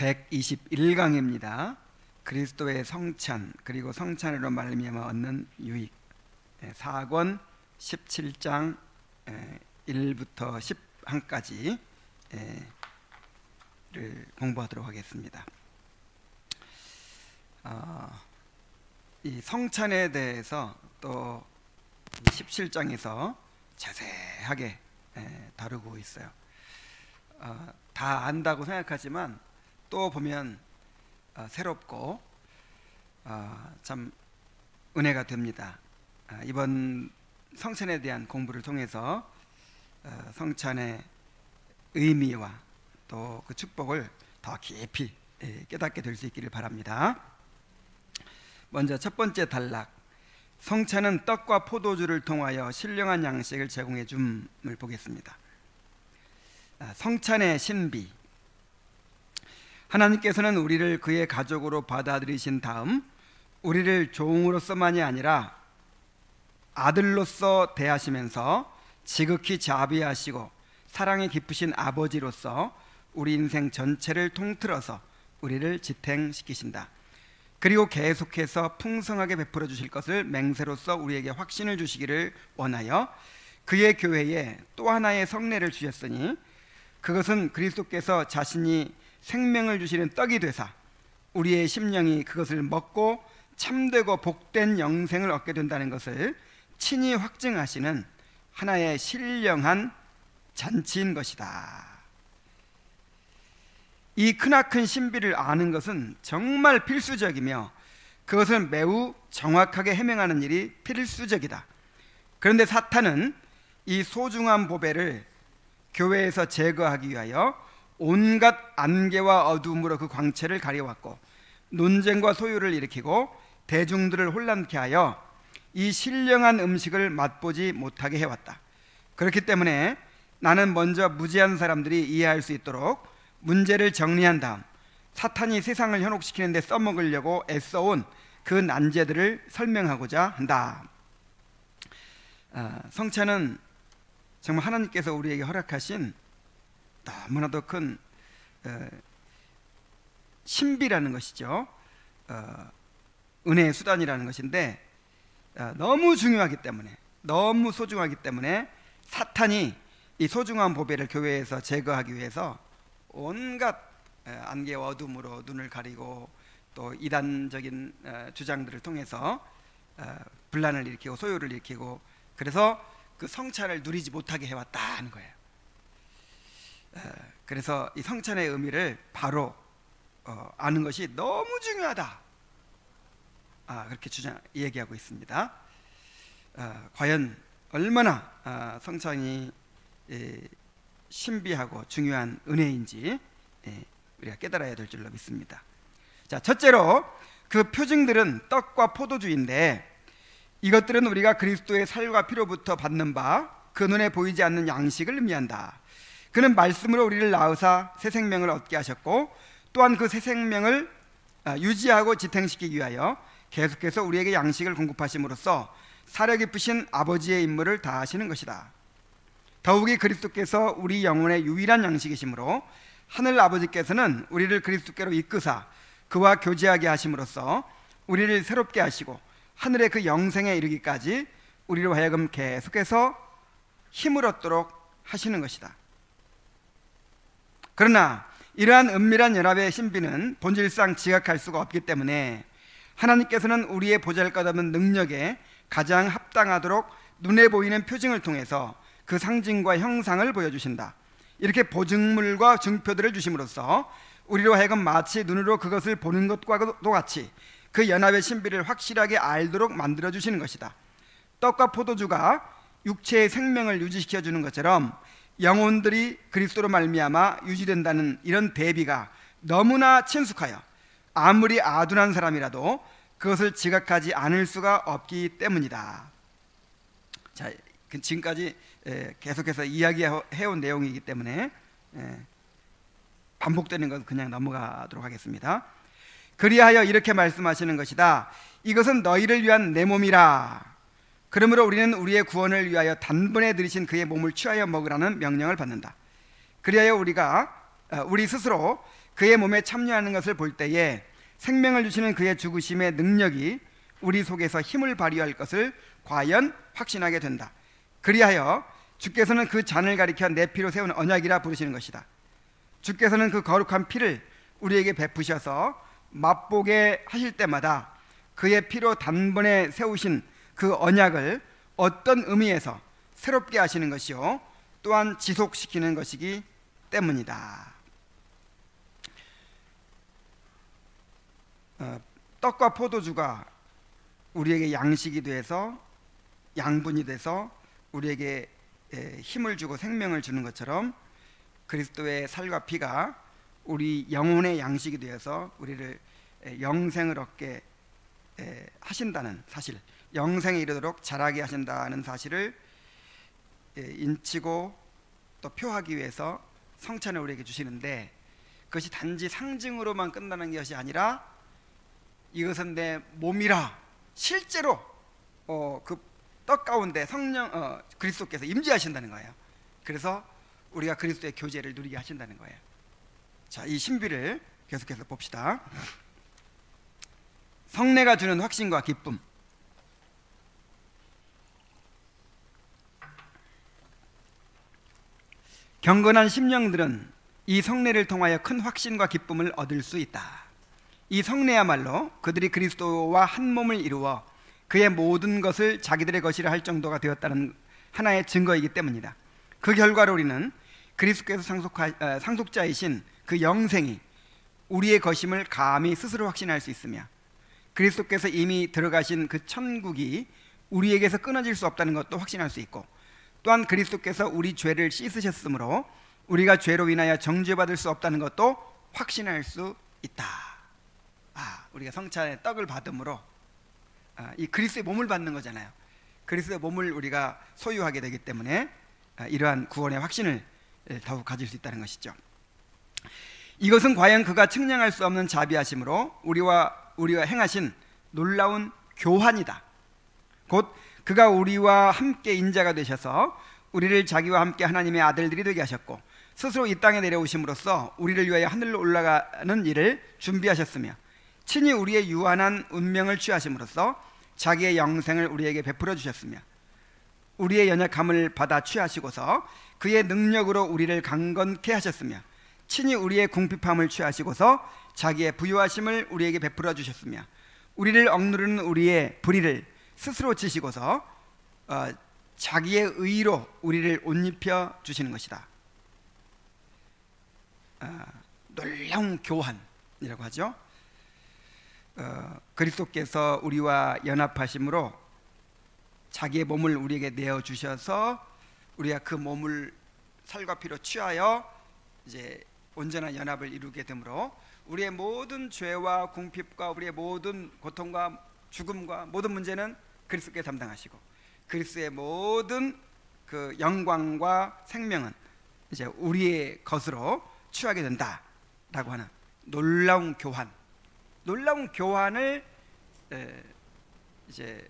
121강입니다. 그리스도의 성찬 그리고 성찬으로 말미암아 얻는 유익, 4권 17장 1부터 10항까지를 공부하도록 하겠습니다. 이 성찬에 대해서 또 17장에서 자세하게 다루고 있어요. 다 안다고 생각하지만 또 보면 새롭고 참 은혜가 됩니다. 이번 성찬에 대한 공부를 통해서 성찬의 의미와 또 그 축복을 더 깊이 깨닫게 될 수 있기를 바랍니다. 먼저 첫 번째 단락, 성찬은 떡과 포도주를 통하여 신령한 양식을 제공해 줌을 보겠습니다. 성찬의 신비, 하나님께서는 우리를 그의 가족으로 받아들이신 다음 우리를 종으로서만이 아니라 아들로서 대하시면서 지극히 자비하시고 사랑이 깊으신 아버지로서 우리 인생 전체를 통틀어서 우리를 지탱시키신다. 그리고 계속해서 풍성하게 베풀어 주실 것을 맹세로서 우리에게 확신을 주시기를 원하여 그의 교회에 또 하나의 성례를 주셨으니 그것은 그리스도께서 자신이 생명을 주시는 떡이 되사 우리의 심령이 그것을 먹고 참되고 복된 영생을 얻게 된다는 것을 친히 확증하시는 하나의 신령한 잔치인 것이다. 이 크나큰 신비를 아는 것은 정말 필수적이며 그것을 매우 정확하게 해명하는 일이 필수적이다. 그런데 사탄은 이 소중한 보배를 교회에서 제거하기 위하여 온갖 안개와 어두움으로 그 광채를 가려왔고 논쟁과 소요를 일으키고 대중들을 혼란케 하여 이 신령한 음식을 맛보지 못하게 해왔다. 그렇기 때문에 나는 먼저 무지한 사람들이 이해할 수 있도록 문제를 정리한 다음 사탄이 세상을 현혹시키는 데 써먹으려고 애써온 그 난제들을 설명하고자 한다. 성찬은 정말 하나님께서 우리에게 허락하신 너무나도 큰 신비라는 것이죠. 은혜의 수단이라는 것인데 너무 중요하기 때문에, 너무 소중하기 때문에 사탄이 이 소중한 보배를 교회에서 제거하기 위해서 온갖 안개와 어둠으로 눈을 가리고 또 이단적인 주장들을 통해서 분란을 일으키고 소요를 일으키고 그래서 그 성찬을 누리지 못하게 해왔다 하는 거예요. 그래서 이 성찬의 의미를 바로 아는 것이 너무 중요하다, 그렇게 얘기하고 있습니다. 과연 얼마나 성찬이 신비하고 중요한 은혜인지 우리가 깨달아야 될 줄로 믿습니다. 자, 첫째로 그 표징들은 떡과 포도주인데 이것들은 우리가 그리스도의 살과 피로부터 받는 바 그 눈에 보이지 않는 양식을 의미한다. 그는 말씀으로 우리를 낳으사 새 생명을 얻게 하셨고 또한 그 새 생명을 유지하고 지탱시키기 위하여 계속해서 우리에게 양식을 공급하심으로써 사려 깊으신 아버지의 임무를 다하시는 것이다. 더욱이 그리스도께서 우리 영혼의 유일한 양식이시므로 하늘 아버지께서는 우리를 그리스도께로 이끄사 그와 교제하게 하심으로써 우리를 새롭게 하시고 하늘의 그 영생에 이르기까지 우리로 하여금 계속해서 힘을 얻도록 하시는 것이다. 그러나 이러한 은밀한 연합의 신비는 본질상 지각할 수가 없기 때문에 하나님께서는 우리의 보잘것없는 능력에 가장 합당하도록 눈에 보이는 표징을 통해서 그 상징과 형상을 보여주신다. 이렇게 보증물과 증표들을 주심으로써 우리로 하여금 마치 눈으로 그것을 보는 것과도 같이 그 연합의 신비를 확실하게 알도록 만들어 주시는 것이다. 떡과 포도주가 육체의 생명을 유지시켜 주는 것처럼 영혼들이 그리스도로 말미암아 유지된다는 이런 대비가 너무나 친숙하여 아무리 아둔한 사람이라도 그것을 지각하지 않을 수가 없기 때문이다. 자, 지금까지 계속해서 이야기해온 내용이기 때문에 반복되는 건 그냥 넘어가도록 하겠습니다. 그리하여 이렇게 말씀하시는 것이다. 이것은 너희를 위한 내 몸이라. 그러므로 우리는 우리의 구원을 위하여 단번에 들이신 그의 몸을 취하여 먹으라는 명령을 받는다. 그리하여 우리가 우리 스스로 그의 몸에 참여하는 것을 볼 때에 생명을 주시는 그의 죽으심의 능력이 우리 속에서 힘을 발휘할 것을 과연 확신하게 된다. 그리하여 주께서는 그 잔을 가리켜 내 피로 세운 언약이라 부르시는 것이다. 주께서는 그 거룩한 피를 우리에게 베푸셔서 맛보게 하실 때마다 그의 피로 단번에 세우신 그 언약을 어떤 의미에서 새롭게 하시는 것이요 또한 지속시키는 것이기 때문이다. 떡과 포도주가 우리에게 양식이 돼서 양분이 돼서 우리에게 힘을 주고 생명을 주는 것처럼 그리스도의 살과 피가 우리 영혼의 양식이 되어서 우리를 영생을 얻게 하신다는 사실, 영생에 이르도록 자라게 하신다는 사실을 인치고 또 표하기 위해서 성찬을 우리에게 주시는데, 그것이 단지 상징으로만 끝나는 것이 아니라 이것은 내 몸이라 실제로 그 떡 가운데 성령 그리스도께서 임재하신다는 거예요. 그래서 우리가 그리스도의 교제를 누리게 하신다는 거예요. 자, 이 신비를 계속해서 봅시다. 성례가 주는 확신과 기쁨. 경건한 심령들은 이 성례를 통하여 큰 확신과 기쁨을 얻을 수 있다. 이 성례야말로 그들이 그리스도와 한 몸을 이루어 그의 모든 것을 자기들의 것이라 할 정도가 되었다는 하나의 증거이기 때문이다. 그 결과로 우리는 그리스도께서 상속자이신 그 영생이 우리의 것임을 감히 스스로 확신할 수 있으며, 그리스도께서 이미 들어가신 그 천국이 우리에게서 끊어질 수 없다는 것도 확신할 수 있고, 또한 그리스도께서 우리 죄를 씻으셨으므로 우리가 죄로 인하여 정죄받을 수 없다는 것도 확신할 수 있다. 우리가 성찬의 떡을 받음으로 이 그리스도의 몸을 받는 거잖아요. 그리스도의 몸을 우리가 소유하게 되기 때문에 이러한 구원의 확신을 더욱 가질 수 있다는 것이죠. 이것은 과연 그가 측량할 수 없는 자비하심으로 우리와 행하신 놀라운 교환이다. 곧 그가 우리와 함께 인자가 되셔서 우리를 자기와 함께 하나님의 아들들이 되게 하셨고, 스스로 이 땅에 내려오심으로써 우리를 위하여 하늘로 올라가는 일을 준비하셨으며, 친히 우리의 유한한 운명을 취하심으로써 자기의 영생을 우리에게 베풀어 주셨으며, 우리의 연약함을 받아 취하시고서 그의 능력으로 우리를 강건케 하셨으며, 친히 우리의 궁핍함을 취하시고서 자기의 부유하심을 우리에게 베풀어 주셨으며, 우리를 억누르는 우리의 불의를 스스로 지시고서 자기의 의로 우리를 옷 입혀 주시는 것이다. 놀라운 교환이라고 하죠. 그리스도께서 우리와 연합하심으로 자기의 몸을 우리에게 내어 주셔서 우리가 그 몸을 살과 피로 취하여 이제 온전한 연합을 이루게 되므로 우리의 모든 죄와 궁핍과 우리의 모든 고통과 죽음과 모든 문제는 그리스도께서 담당하시고, 그리스도의 모든 그 영광과 생명은 이제 우리의 것으로 취하게 된다라고 하는 놀라운 교환, 놀라운 교환을 이제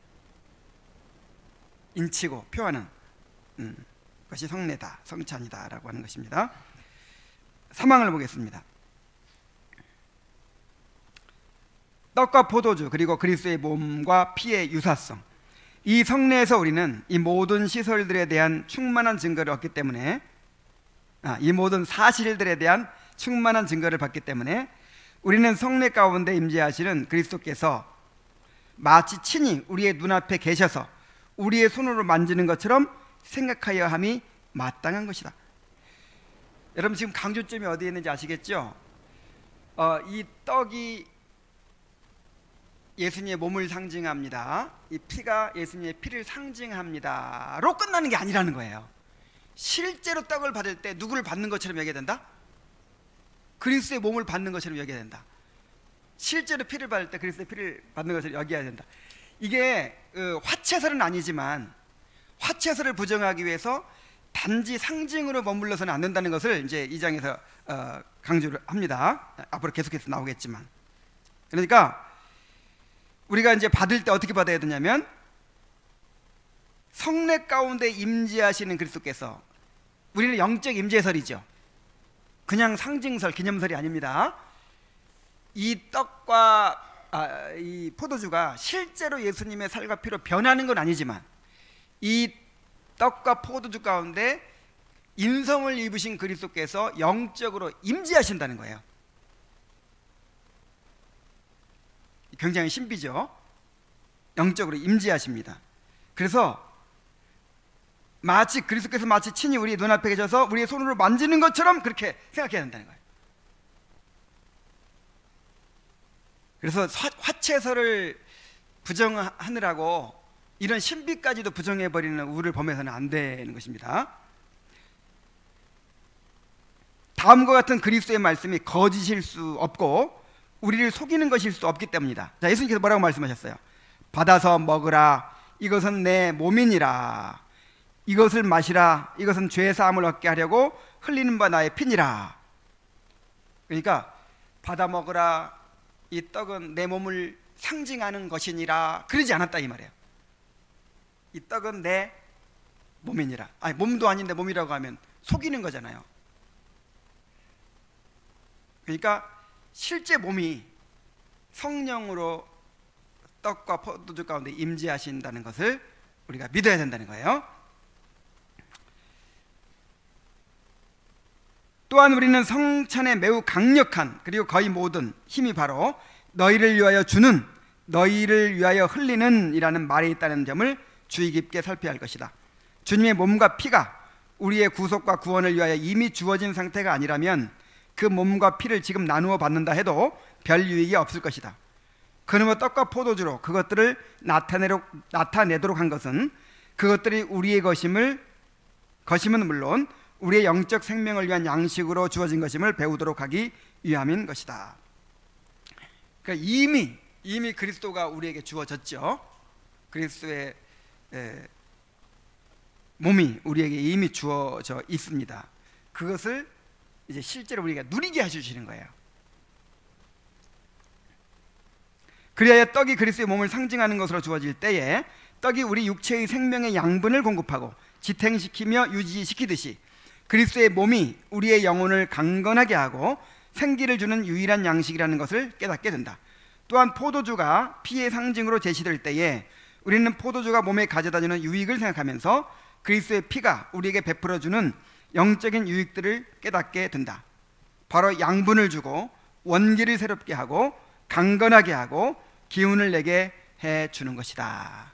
인치고 표하는 것이 성례다, 성찬이다라고 하는 것입니다. 3항을 보겠습니다. 떡과 포도주 그리고 그리스도의 몸과 피의 유사성. 이 성례에서 우리는 이 모든 시설들에 대한 충만한 증거를 얻기 때문에, 이 모든 사실들에 대한 충만한 증거를 받기 때문에 우리는 성례 가운데 임재하시는 그리스도께서 마치 친히 우리의 눈앞에 계셔서 우리의 손으로 만지는 것처럼 생각하여 함이 마땅한 것이다. 여러분 지금 강조점이 어디에 있는지 아시겠죠? 이 떡이 예수님의 몸을 상징합니다. 이 피가 예수님의 피를 상징합니다로 끝나는 게 아니라는 거예요. 실제로 떡을 받을 때 누구를 받는 것처럼 여겨야 된다? 그리스도의 몸을 받는 것처럼 여겨야 된다. 실제로 피를 받을 때 그리스도의 피를 받는 것처럼 여겨야 된다. 이게 화채설은 아니지만 화채설을 부정하기 위해서 단지 상징으로 머물러서는 안 된다는 것을 이제 이 장에서 강조를 합니다. 앞으로 계속해서 나오겠지만, 그러니까 우리가 이제 받을 때 어떻게 받아야 되냐면 성례 가운데 임재하시는 그리스도께서, 우리는 영적 임재설이죠. 그냥 상징설, 기념설이 아닙니다. 이 떡과 이 포도주가 실제로 예수님의 살과 피로 변하는 건 아니지만 이 떡과 포도주 가운데 인성을 입으신 그리스도께서 영적으로 임재하신다는 거예요. 굉장히 신비죠. 영적으로 임재하십니다. 그래서 마치 그리스도께서 마치 친히 우리 눈앞에 계셔서 우리의 손으로 만지는 것처럼 그렇게 생각해야 된다는 거예요. 그래서 화채설을 부정하느라고 이런 신비까지도 부정해버리는 우를 범해서는 안 되는 것입니다. 다음과 같은 그리스도의 말씀이 거짓일 수 없고 우리를 속이는 것일 수 없기 때문이다. 자, 예수님께서 뭐라고 말씀하셨어요? 받아서 먹으라, 이것은 내 몸이니라. 이것을 마시라, 이것은 죄 사함을 얻게 하려고 흘리는 바 나의 피니라. 그러니까 받아 먹으라, 이 떡은 내 몸을 상징하는 것이니라 그러지 않았다 이 말이에요. 이 떡은 내 몸이니라. 아니, 몸도 아닌데 몸이라고 하면 속이는 거잖아요. 그러니까 실제 몸이 성령으로 떡과 포도주 가운데 임재하신다는 것을 우리가 믿어야 된다는 거예요. 또한 우리는 성찬에 매우 강력한 그리고 거의 모든 힘이 바로 너희를 위하여 주는, 너희를 위하여 흘리는 이라는 말에 있다는 점을 주의 깊게 살펴야 할 것이다. 주님의 몸과 피가 우리의 구속과 구원을 위하여 이미 주어진 상태가 아니라면 그 몸과 피를 지금 나누어 받는다 해도 별 유익이 없을 것이다. 그러므로 떡과 포도주로 그것들을 나타내도록 한 것은 그것들이 우리의 것임은 물론 우리의 영적 생명을 위한 양식으로 주어진 것임을 배우도록 하기 위함인 것이다. 그러니까 이미 그리스도가 우리에게 주어졌죠. 그리스도의 몸이 우리에게 이미 주어져 있습니다. 그것을 이제 실제로 우리가 누리게 해주시는 거예요. 그리하여 떡이 그리스도의 몸을 상징하는 것으로 주어질 때에 떡이 우리 육체의 생명의 양분을 공급하고 지탱시키며 유지시키듯이 그리스도의 몸이 우리의 영혼을 강건하게 하고 생기를 주는 유일한 양식이라는 것을 깨닫게 된다. 또한 포도주가 피의 상징으로 제시될 때에 우리는 포도주가 몸에 가져다주는 유익을 생각하면서 그리스도의 피가 우리에게 베풀어주는 영적인 유익들을 깨닫게 된다. 바로 양분을 주고 원기를 새롭게 하고 강건하게 하고 기운을 내게 해주는 것이다.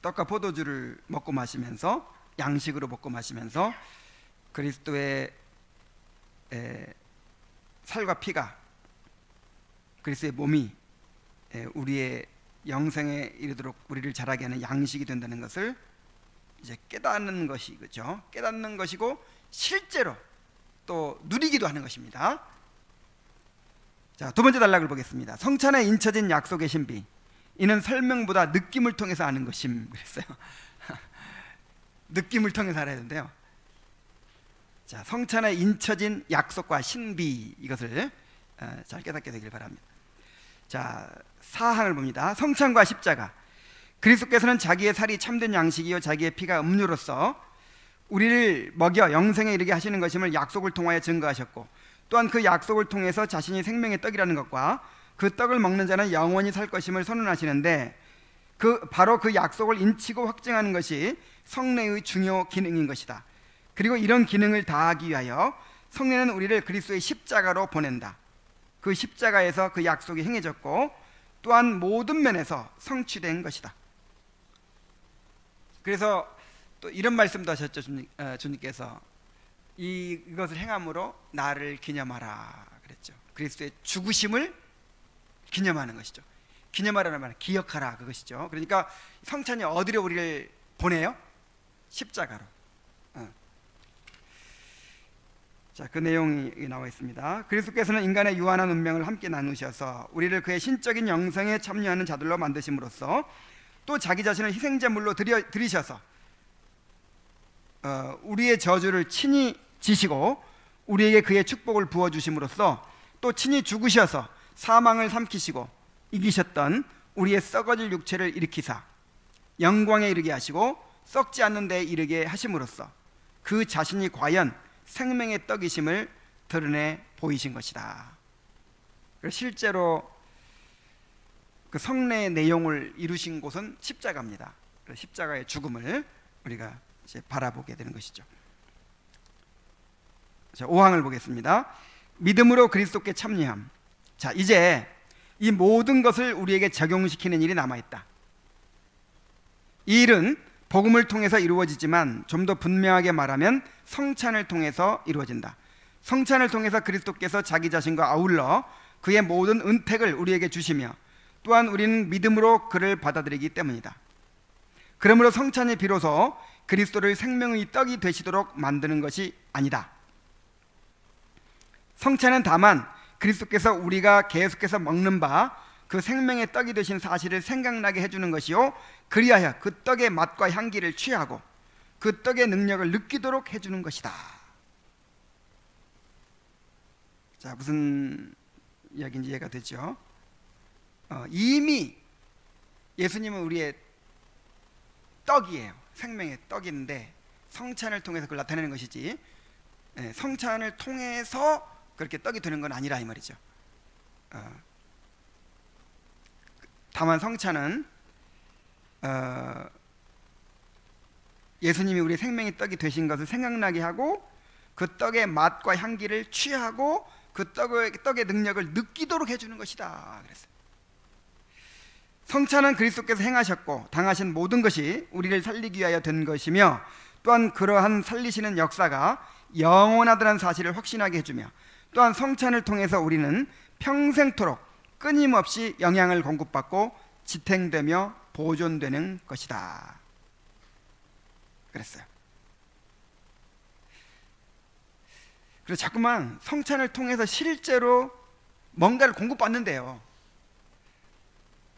떡과 포도주를 먹고 마시면서, 양식으로 먹고 마시면서 그리스도의 살과 피가, 그리스도의 몸이 우리의 영생에 이르도록 우리를 자라게 하는 양식이 된다는 것을 이제 깨닫는 것이죠. 깨닫는 것이고 실제로 또 누리기도 하는 것입니다. 자, 두 번째 단락을 보겠습니다. 성찬에 인쳐진 약속의 신비, 이는 설명보다 느낌을 통해서 아는 것임 그랬어요. 느낌을 통해서 알아야 되는데요. 자, 성찬에 인쳐진 약속과 신비, 이것을 잘 깨닫게 되길 바랍니다. 자, 사항을 봅니다. 성찬과 십자가. 그리스도께서는 자기의 살이 참된 양식이요 자기의 피가 음료로서 우리를 먹여 영생에 이르게 하시는 것임을 약속을 통하여 증거하셨고, 또한 그 약속을 통해서 자신이 생명의 떡이라는 것과 그 떡을 먹는 자는 영원히 살 것임을 선언하시는데, 바로 그 약속을 인치고 확증하는 것이 성례의 중요 기능인 것이다. 그리고 이런 기능을 다하기 위하여 성례는 우리를 그리스도의 십자가로 보낸다. 그 십자가에서 그 약속이 행해졌고 또한 모든 면에서 성취된 것이다. 그래서 또 이런 말씀도 하셨죠. 주님께서 이것을 행함으로 나를 기념하라 그랬죠. 그리스도의 죽으심을 기념하는 것이죠. 기념하라는 말은 기억하라, 그것이죠. 그러니까 성찬이 어디로 우리를 보내요? 십자가로. 자, 그 내용이 나와 있습니다. 그리스도께서는 인간의 유한한 운명을 함께 나누셔서 우리를 그의 신적인 영생에 참여하는 자들로 만드심으로써 또 자기 자신을 희생제물로 드리셔서 우리의 저주를 친히 지시고 우리에게 그의 축복을 부어주심으로써 또 친히 죽으셔서 사망을 삼키시고 이기셨던 우리의 썩어질 육체를 일으키사 영광에 이르게 하시고 썩지 않는 데에 이르게 하심으로써 그 자신이 과연 생명의 떡이심을 드러내 보이신 것이다. 실제로 그 성례의 내용을 이루신 곳은 십자가입니다. 십자가의 죽음을 우리가 이제 바라보게 되는 것이죠. 자, 5항을 보겠습니다. 믿음으로 그리스도께 참여함. 자, 이제 이 모든 것을 우리에게 적용시키는 일이 남아있다. 이 일은 복음을 통해서 이루어지지만 좀 더 분명하게 말하면 성찬을 통해서 이루어진다. 성찬을 통해서 그리스도께서 자기 자신과 아울러 그의 모든 은택을 우리에게 주시며 또한 우리는 믿음으로 그를 받아들이기 때문이다. 그러므로 성찬이 비로소 그리스도를 생명의 떡이 되시도록 만드는 것이 아니다. 성찬은 다만 그리스도께서 우리가 계속해서 먹는 바 그 생명의 떡이 되신 사실을 생각나게 해주는 것이요, 그리하여 그 떡의 맛과 향기를 취하고 그 떡의 능력을 느끼도록 해주는 것이다. 자, 무슨 이야기인지 이해가 되죠? 이미 예수님은 우리의 떡이에요. 생명의 떡인데 성찬을 통해서 그걸 나타내는 것이지, 성찬을 통해서 그렇게 떡이 되는 건 아니라 이 말이죠. 다만 성찬은 예수님이 우리의 생명의 떡이 되신 것을 생각나게 하고 그 떡의 맛과 향기를 취하고 그 떡의 능력을 느끼도록 해주는 것이다. 그랬어요. 성찬은 그리스도께서 행하셨고 당하신 모든 것이 우리를 살리기 위하여 된 것이며 또한 그러한 살리시는 역사가 영원하다는 사실을 확신하게 해주며 또한 성찬을 통해서 우리는 평생토록 끊임없이 영향을 공급받고 지탱되며 보존되는 것이다. 그랬어요. 그래서 자꾸만 성찬을 통해서 실제로 뭔가를 공급받는데요.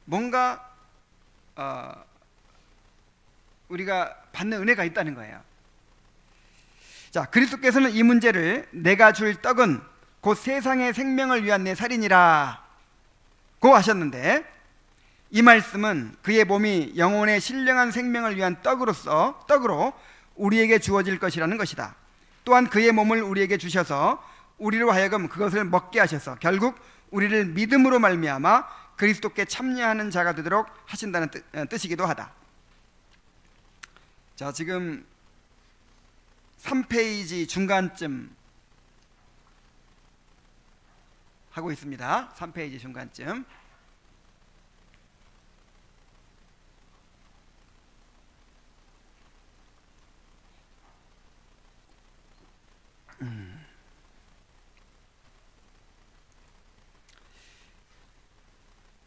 뭔가 우리가 받는 은혜가 있다는 거예요. 자, 그리스도께서는 이 문제를 내가 줄 떡은 곧 세상의 생명을 위한 내 살이니라 고 하셨는데, 이 말씀은 그의 몸이 영혼의 신령한 생명을 위한 떡으로 우리에게 주어질 것이라는 것이다. 또한 그의 몸을 우리에게 주셔서 우리로 하여금 그것을 먹게 하셔서 결국 우리를 믿음으로 말미암아 그리스도께 참여하는 자가 되도록 하신다는 뜻이기도 하다. 자, 지금 3페이지 중간쯤 하고 있습니다. 3페이지 중간쯤.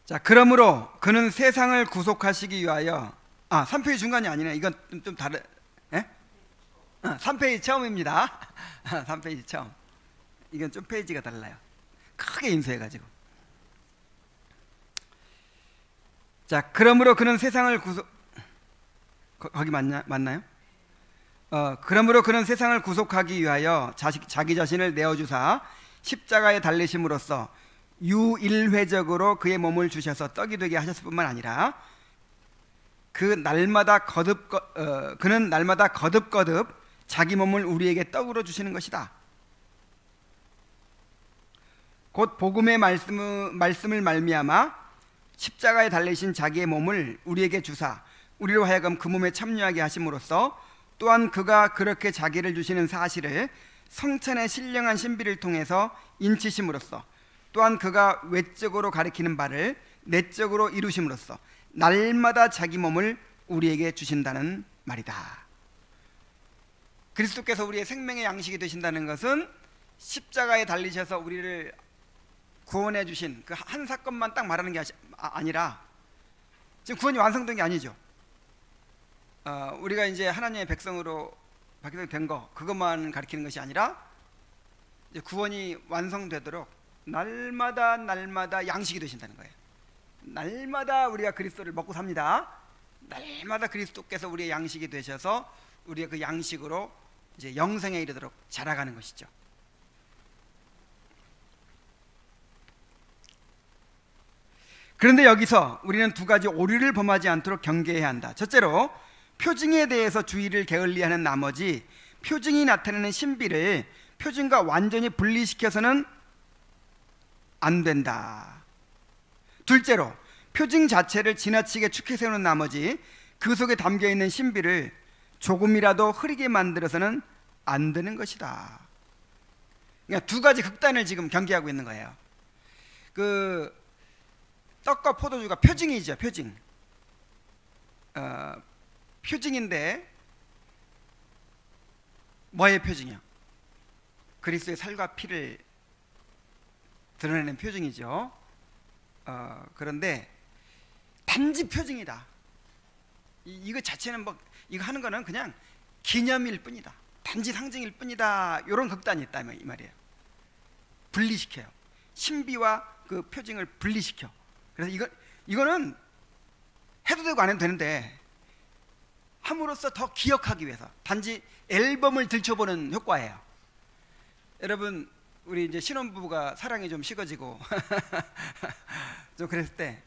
자, 그러므로 그는 세상을 구속하시기 위하여 3페이지 중간이 아니네. 이건 좀 다른 3페이지 처음입니다. 3페이지 처음. 이건 좀 페이지가 달라요. 크게 인쇄해가지고. 자, 그러므로 그는 세상을 거기 맞나요? 그러므로 그는 세상을 구속하기 위하여 자기 자신을 내어주사 십자가에 달리심으로써 유일회적으로 그의 몸을 주셔서 떡이 되게 하셨을 뿐만 아니라 그는 날마다 거듭 자기 몸을 우리에게 떡으로 주시는 것이다. 곧 복음의 말씀을 말미암아 십자가에 달리신 자기의 몸을 우리에게 주사 우리로 하여금 그 몸에 참여하게 하심으로써 또한 그가 그렇게 자기를 주시는 사실을 성찬의 신령한 신비를 통해서 인치심으로써 또한 그가 외적으로 가리키는 바를 내적으로 이루심으로써 날마다 자기 몸을 우리에게 주신다는 말이다. 그리스도께서 우리의 생명의 양식이 되신다는 것은 십자가에 달리셔서 우리를 구원해 주신 그 한 사건만 딱 말하는 게 아니라, 지금 구원이 완성된 게 아니죠. 우리가 이제 하나님의 백성으로 바뀌게 된 거, 그것만 가리키는 것이 아니라 이제 구원이 완성되도록 날마다 양식이 되신다는 거예요. 날마다 우리가 그리스도를 먹고 삽니다. 날마다 그리스도께서 우리의 양식이 되셔서 우리의 그 양식으로 이제 영생에 이르도록 자라가는 것이죠. 그런데 여기서 우리는 두 가지 오류를 범하지 않도록 경계해야 한다. 첫째로 표징에 대해서 주의를 게을리하는 나머지 표징이 나타내는 신비를 표징과 완전히 분리시켜서는 안 된다. 둘째로, 표징 자체를 지나치게 축해 세우는 나머지 그 속에 담겨있는 신비를 조금이라도 흐리게 만들어서는 안 되는 것이다. 그러니까 두 가지 극단을 지금 경계하고 있는 거예요. 그 떡과 포도주가 표징이죠. 표징. 표징인데 뭐의 표징이요? 그리스도의 살과 피를 드러내는 표징이죠. 그런데 단지 표징이다. 이거 자체는 뭐 이거 하는 거는 그냥 기념일 뿐이다. 단지 상징일 뿐이다. 이런 극단이 있다 이 말이에요. 분리시켜요. 신비와 그 표징을 분리시켜. 그래서 이거는 해도 되고 안 해도 되는데 함으로써 더 기억하기 위해서 단지 앨범을 들춰보는 효과예요. 여러분, 우리 이제 신혼부부가 사랑이 좀 식어지고 좀 그랬을 때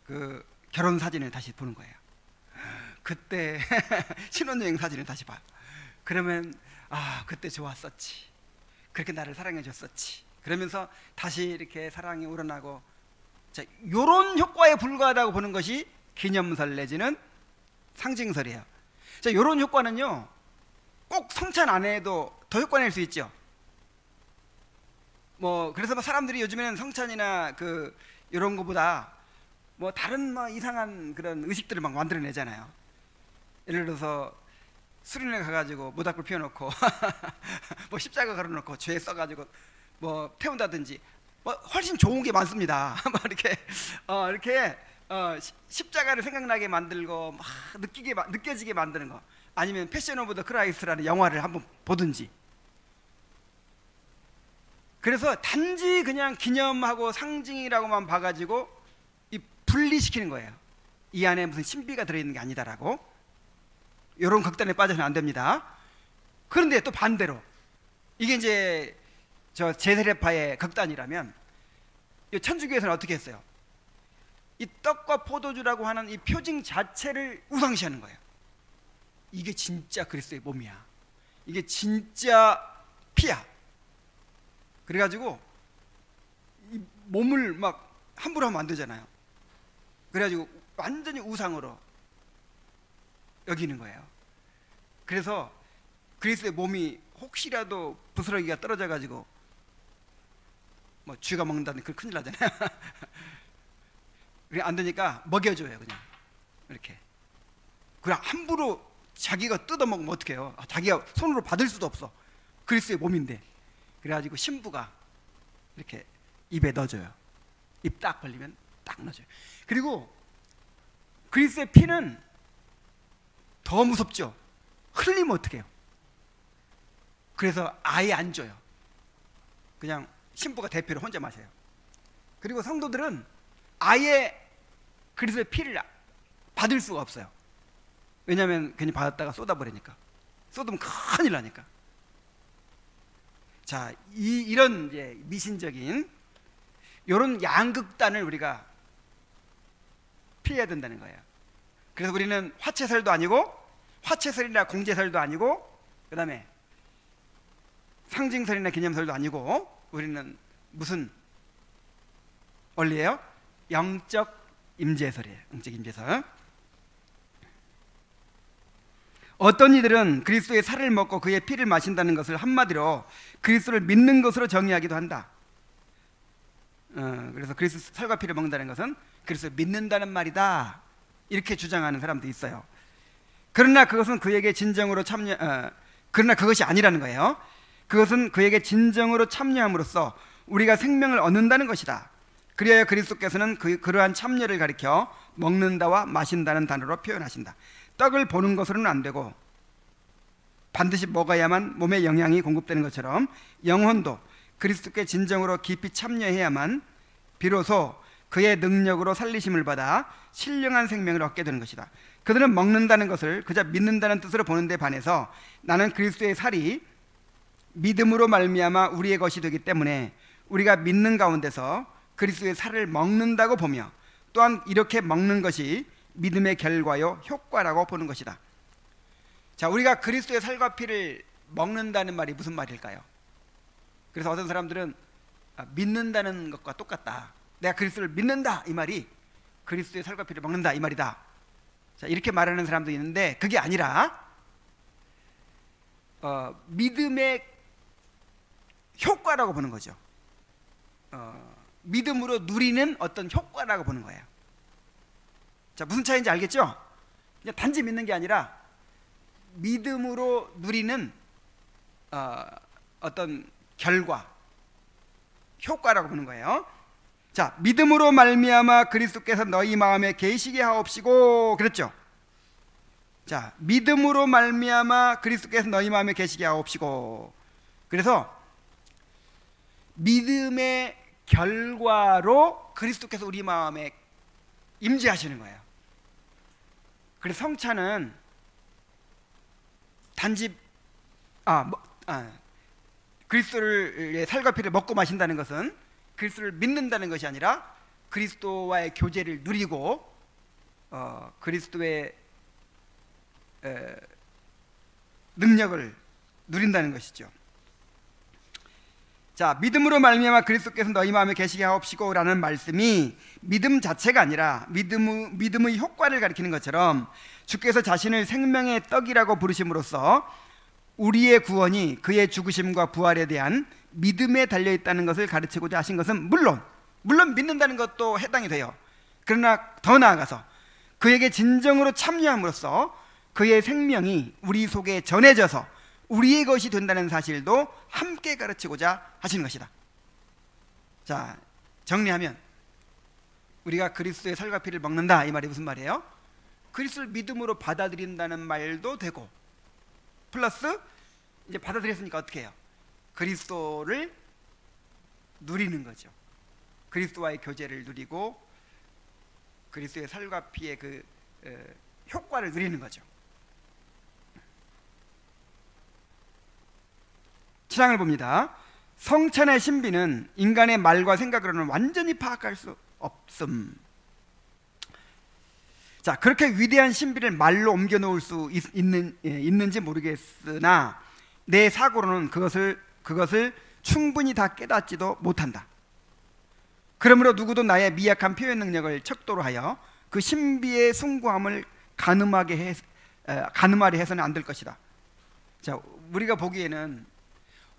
그 결혼 사진을 다시 보는 거예요. 그때 신혼여행 사진을 다시 봐요. 그러면 그때 좋았었지. 그렇게 나를 사랑해 줬었지. 그러면서 다시 이렇게 사랑이 우러나고, 자, 요런 효과에 불과하다고 보는 것이 기념설 내지는 상징설이에요. 자, 요런 효과는요 꼭 성찬 안 해도 더 효과 낼 수 있죠. 뭐 그래서 사람들이 요즘에는 성찬이나 그 이런 거보다 뭐 다른 뭐 이상한 그런 의식들을 막 만들어내잖아요. 예를 들어서 수련회 가가지고 모닥불 피워놓고 뭐 십자가 걸어놓고 죄 써가지고 뭐 태운다든지 뭐 훨씬 좋은 게 많습니다. 막 이렇게 십자가를 생각나게 만들고 막 느껴지게 만드는 거, 아니면 패션 오브 더 크라이스트라는 영화를 한번 보든지. 그래서 단지 그냥 기념하고 상징이라고만 봐가지고 이 분리시키는 거예요. 이 안에 무슨 신비가 들어있는 게 아니다라고. 이런 극단에 빠져서는 안 됩니다. 그런데 또 반대로 이게 이제 저 제세례파의 극단이라면 이 천주교에서는 어떻게 했어요? 이 떡과 포도주라고 하는 이 표징 자체를 우상시하는 거예요. 이게 진짜 그리스도의 몸이야. 이게 진짜 피야. 그래가지고 이 몸을 막 함부로 하면 안 되잖아요. 그래가지고 완전히 우상으로 여기는 거예요. 그래서 그리스도의 몸이 혹시라도 부스러기가 떨어져가지고 뭐 쥐가 먹는다는 그 큰일 나잖아요. 그래 안 되니까 먹여줘요. 그냥 이렇게. 그냥 함부로 자기가 뜯어먹으면 어떡해요. 자기가 손으로 받을 수도 없어. 그리스도의 몸인데. 그래가지고 신부가 이렇게 입에 넣어줘요. 입 딱 벌리면 딱 넣어줘요. 그리고 그리스도의 피는 더 무섭죠. 흘리면 어떡해요. 그래서 아예 안 줘요. 그냥 신부가 대표로 혼자 마셔요. 그리고 성도들은 아예 그리스도의 피를 받을 수가 없어요. 왜냐하면 괜히 받았다가 쏟아버리니까. 쏟으면 큰일 나니까. 자, 이런 이제 미신적인 이런 양극단을 우리가 피해야 된다는 거예요. 그래서 우리는 화채설도 아니고 화채설이나 공제설도 아니고 그 다음에 상징설이나 기념설도 아니고 우리는 무슨 원리예요? 영적 임재설이에요. 영적 임재설. 어떤 이들은 그리스도의 살을 먹고 그의 피를 마신다는 것을 한마디로 그리스도를 믿는 것으로 정의하기도 한다. 그래서 그리스도 살과 피를 먹는다는 것은 그리스도를 믿는다는 말이다, 이렇게 주장하는 사람도 있어요. 그러나 그것은 그에게 진정으로 그러나 그것이 아니라는 거예요. 그것은 그에게 진정으로 참여함으로써 우리가 생명을 얻는다는 것이다. 그리하여 그리스도께서는 그러한 참여를 가리켜 먹는다와 마신다는 단어로 표현하신다. 떡을 보는 것으로는 안 되고 반드시 먹어야만 몸에 영양이 공급되는 것처럼 영혼도 그리스도께 진정으로 깊이 참여해야만 비로소 그의 능력으로 살리심을 받아 신령한 생명을 얻게 되는 것이다. 그들은 먹는다는 것을 그저 믿는다는 뜻으로 보는 데 반해서 나는 그리스도의 살이 믿음으로 말미암아 우리의 것이 되기 때문에 우리가 믿는 가운데서 그리스도의 살을 먹는다고 보며 또한 이렇게 먹는 것이 믿음의 결과요 효과라고 보는 것이다. 자, 우리가 그리스도의 살과 피를 먹는다는 말이 무슨 말일까요? 그래서 어떤 사람들은 믿는다는 것과 똑같다. 내가 그리스도를 믿는다, 이 말이 그리스도의 살과 피를 먹는다, 이 말이다. 자, 이렇게 말하는 사람도 있는데 그게 아니라 믿음의 효과라고 보는 거죠. 믿음으로 누리는 어떤 효과라고 보는 거예요. 자, 무슨 차이인지 알겠죠? 그냥 단지 믿는 게 아니라 믿음으로 누리는 어떤 결과, 효과라고 보는 거예요. 자, 믿음으로 말미암아 그리스도께서 너희 마음에 계시게 하옵시고 그랬죠. 자, 믿음으로 말미암아 그리스도께서 너희 마음에 계시게 하옵시고. 그래서 믿음의 결과로 그리스도께서 우리 마음에 임재하시는 거예요. 그래서 성찬은 단지 그리스도의 살과 피를 먹고 마신다는 것은 그리스도를 믿는다는 것이 아니라 그리스도와의 교제를 누리고 그리스도의 능력을 누린다는 것이죠. 자, 믿음으로 말미암아 그리스도께서 너희 마음에 계시게 하옵시고 라는 말씀이 믿음 자체가 아니라 믿음의 효과를 가리키는 것처럼 주께서 자신을 생명의 떡이라고 부르심으로써 우리의 구원이 그의 죽으심과 부활에 대한 믿음에 달려있다는 것을 가르치고자 하신 것은 물론 믿는다는 것도 해당이 돼요. 그러나 더 나아가서 그에게 진정으로 참여함으로써 그의 생명이 우리 속에 전해져서 우리의 것이 된다는 사실도 함께 가르치고자 하시는 것이다. 자, 정리하면 우리가 그리스도의 살과 피를 먹는다, 이 말이 무슨 말이에요? 그리스도를 믿음으로 받아들인다는 말도 되고, 플러스 이제 받아들였으니까 어떻게 해요? 그리스도를 누리는 거죠. 그리스도와의 교제를 누리고 그리스도의 살과 피의 그 효과를 누리는 거죠. 7장을 봅니다. 성찬의 신비는 인간의 말과 생각으로는 완전히 파악할 수 없음. 자, 그렇게 위대한 신비를 말로 옮겨 놓을 수 있는지 모르겠으나 내 사고로는 그것을 충분히 다 깨닫지도 못한다. 그러므로 누구도 나의 미약한 표현 능력을 척도로 하여 그 신비의 숭고함을 가늠하려 해서는 안 될 것이다. 자, 우리가 보기에는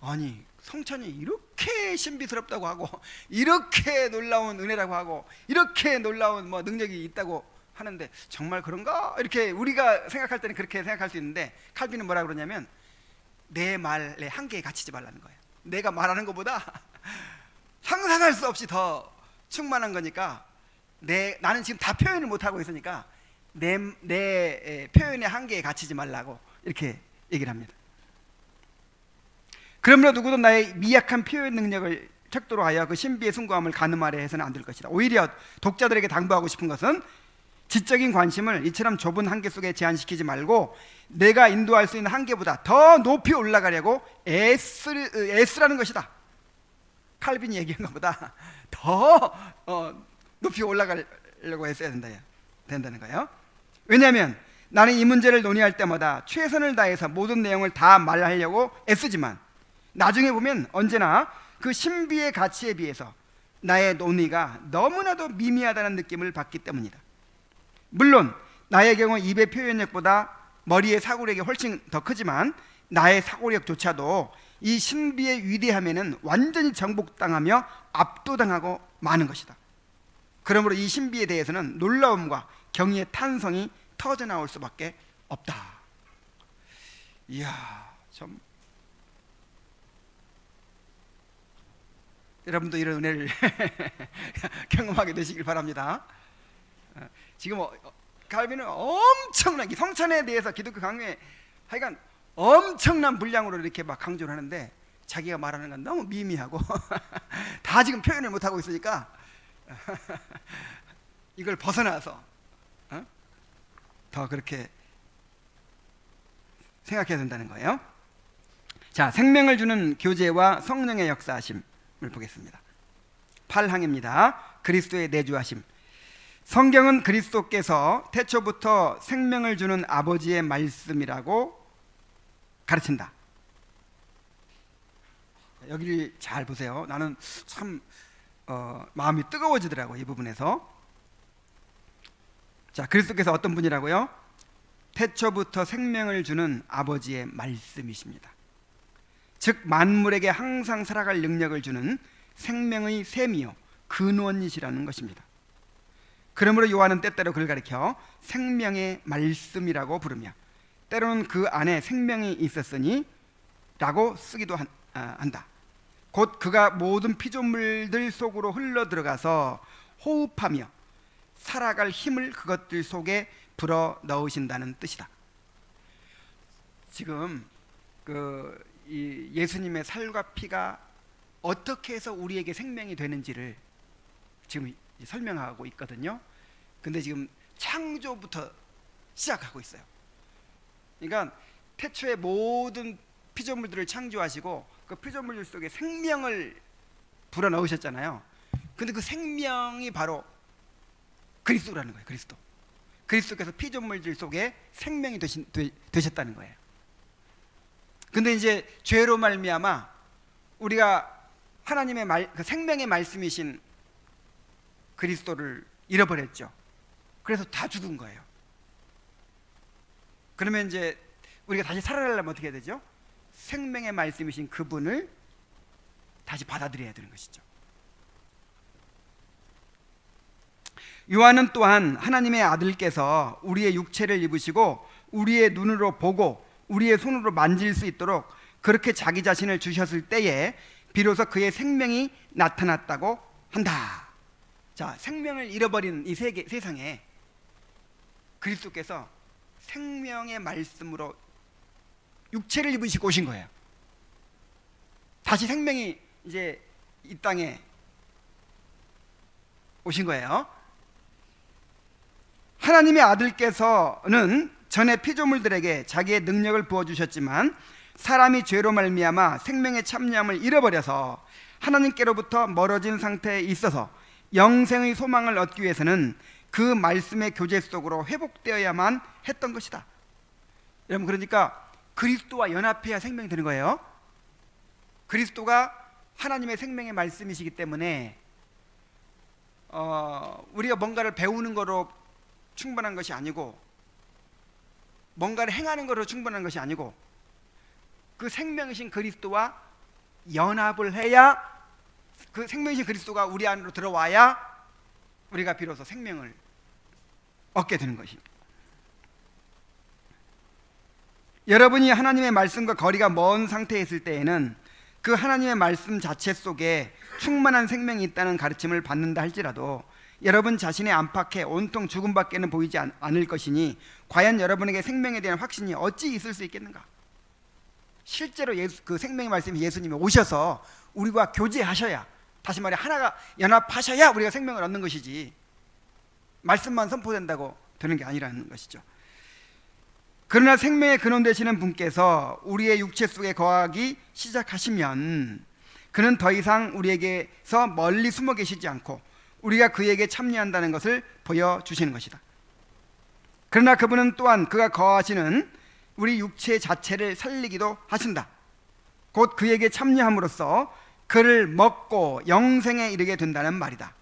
아니, 성찬이 이렇게 신비스럽다고 하고 이렇게 놀라운 은혜라고 하고 이렇게 놀라운 능력이 있다고 하는데 정말 그런가? 이렇게 우리가 생각할 때는 그렇게 생각할 수 있는데, 칼빈은 뭐라 그러냐면 내 말에 한계에 갇히지 말라는 거예요. 내가 말하는 것보다 상상할 수 없이 더 충만한 거니까 나는 지금 다 표현을 못하고 있으니까 내 표현의 한계에 갇히지 말라고 이렇게 얘기를 합니다. 그러므로 누구도 나의 미약한 표현 능력을 척도로 하여 그 신비의 숭고함을 가늠하려 해서는 안 될 것이다. 오히려 독자들에게 당부하고 싶은 것은 지적인 관심을 이처럼 좁은 한계 속에 제한시키지 말고 내가 인도할 수 있는 한계보다 더 높이 올라가려고 애쓰라는 것이다. 칼빈이 얘기한 것보다 더 높이 올라가려고 애써야 된다는 거예요. 왜냐하면 나는 이 문제를 논의할 때마다 최선을 다해서 모든 내용을 다 말하려고 애쓰지만 나중에 보면 언제나 그 신비의 가치에 비해서 나의 논의가 너무나도 미미하다는 느낌을 받기 때문이다. 물론 나의 경우 입의 표현력보다 머리의 사고력이 훨씬 더 크지만 나의 사고력조차도 이 신비의 위대함에는 완전히 정복당하며 압도당하고 마는 것이다. 그러므로 이 신비에 대해서는 놀라움과 경의의 탄성이 터져나올 수밖에 없다. 이야, 참 여러분도 이런 은혜를 경험하게 되시길 바랍니다. 지금 칼빈은 엄청난 성찬에 대해서 기독교 강요에 하여간 엄청난 분량으로 이렇게 막 강조를 하는데 자기가 말하는 건 너무 미미하고 다 지금 표현을 못하고 있으니까 이걸 벗어나서 더 그렇게 생각해야 된다는 거예요. 자, 생명을 주는 교제와 성령의 역사하심을 보겠습니다. 8항입니다. 그리스도의 내주하심. 성경은 그리스도께서 태초부터 생명을 주는 아버지의 말씀이라고 가르친다. 여기를 잘 보세요. 나는 참 마음이 뜨거워지더라고요, 이 부분에서. 자, 그리스도께서 어떤 분이라고요? 태초부터 생명을 주는 아버지의 말씀이십니다. 즉 만물에게 항상 살아갈 능력을 주는 생명의 샘이요 근원이시라는 것입니다. 그러므로 요한은 때때로 그를 가리켜 생명의 말씀이라고 부르며 때로는 그 안에 생명이 있었으니 라고 쓰기도 한다. 곧 그가 모든 피조물들 속으로 흘러 들어가서 호흡하며 살아갈 힘을 그것들 속에 불어 넣으신다는 뜻이다. 지금 이 예수님의 살과 피가 어떻게 해서 우리에게 생명이 되는지를 지금 설명하고 있거든요. 근데 지금 창조부터 시작하고 있어요. 그러니까 태초에 모든 피조물들을 창조하시고 그 피조물들 속에 생명을 불어 넣으셨잖아요. 근데 그 생명이 바로 그리스도라는 거예요. 그리스도께서 피조물들 속에 생명이 되셨다는 거예요. 근데 이제 죄로 말미암아 우리가 하나님의 그 생명의 말씀이신 그리스도를 잃어버렸죠. 그래서 다 죽은 거예요. 그러면 이제 우리가 다시 살아나려면 어떻게 해야 되죠? 생명의 말씀이신 그분을 다시 받아들여야 되는 것이죠. 요한은 또한 하나님의 아들께서 우리의 육체를 입으시고 우리의 눈으로 보고 우리의 손으로 만질 수 있도록 그렇게 자기 자신을 주셨을 때에 비로소 그의 생명이 나타났다고 한다. 자, 생명을 잃어버린 이 세상에 그리스도께서 생명의 말씀으로 육체를 입으시고 오신 거예요. 다시 생명이 이제 이 땅에 오신 거예요. 하나님의 아들께서는 전에 피조물들에게 자기의 능력을 부어주셨지만 사람이 죄로 말미암아 생명의 참여함을 잃어버려서 하나님께로부터 멀어진 상태에 있어서 영생의 소망을 얻기 위해서는 그 말씀의 교제 속으로 회복되어야만 했던 것이다. 여러분, 그러니까 그리스도와 연합해야 생명이 되는 거예요. 그리스도가 하나님의 생명의 말씀이시기 때문에 우리가 뭔가를 배우는 거로 충분한 것이 아니고 뭔가를 행하는 거로 충분한 것이 아니고 그 생명이신 그리스도와 연합을 해야, 그 생명이신 그리스도가 우리 안으로 들어와야 우리가 비로소 생명을 얻게 되는 것입니다. 여러분이 하나님의 말씀과 거리가 먼 상태에 있을 때에는 그 하나님의 말씀 자체 속에 충만한 생명이 있다는 가르침을 받는다 할지라도 여러분 자신의 안팎에 온통 죽음밖에는 보이지 않을 것이니 과연 여러분에게 생명에 대한 확신이 어찌 있을 수 있겠는가? 실제로 그 생명의 말씀이 예수님이 오셔서 우리와 교제하셔야, 다시 말해 하나가 연합하셔야 우리가 생명을 얻는 것이지 말씀만 선포된다고 되는 게 아니라는 것이죠. 그러나 생명의 근원 되시는 분께서 우리의 육체 속에 거하기 시작하시면 그는 더 이상 우리에게서 멀리 숨어 계시지 않고 우리가 그에게 참여한다는 것을 보여주시는 것이다. 그러나 그분은 또한 그가 거하시는 우리 육체 자체를 살리기도 하신다. 곧 그에게 참여함으로써 그를 먹고 영생에 이르게 된다는 말이다.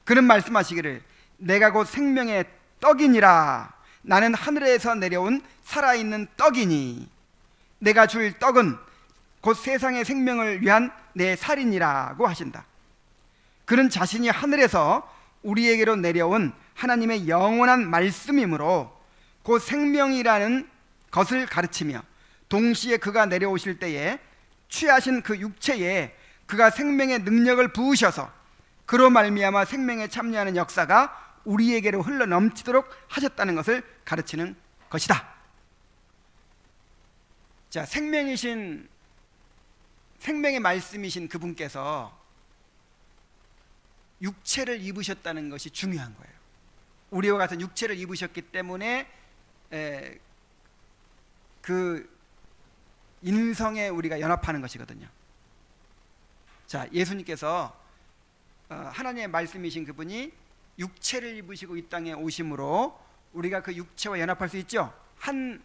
그는 말씀하시기를 내가 곧 생명의 떡이니라. 나는 하늘에서 내려온 살아있는 떡이니 내가 줄 떡은 곧 세상의 생명을 위한 내 살이니라고 하신다. 그는 자신이 하늘에서 우리에게로 내려온 하나님의 영원한 말씀이므로 곧 생명이라는 것을 가르치며 동시에 그가 내려오실 때에 취하신 그 육체에 그가 생명의 능력을 부으셔서 그로 말미암아 생명에 참여하는 역사가 우리에게로 흘러 넘치도록 하셨다는 것을 가르치는 것이다. 자, 생명의 말씀이신 그분께서 육체를 입으셨다는 것이 중요한 거예요. 우리와 같은 육체를 입으셨기 때문에 그 인성에 우리가 연합하는 것이거든요. 자, 예수님께서 하나님의 말씀이신 그분이 육체를 입으시고 이 땅에 오심으로 우리가 그 육체와 연합할 수 있죠. 한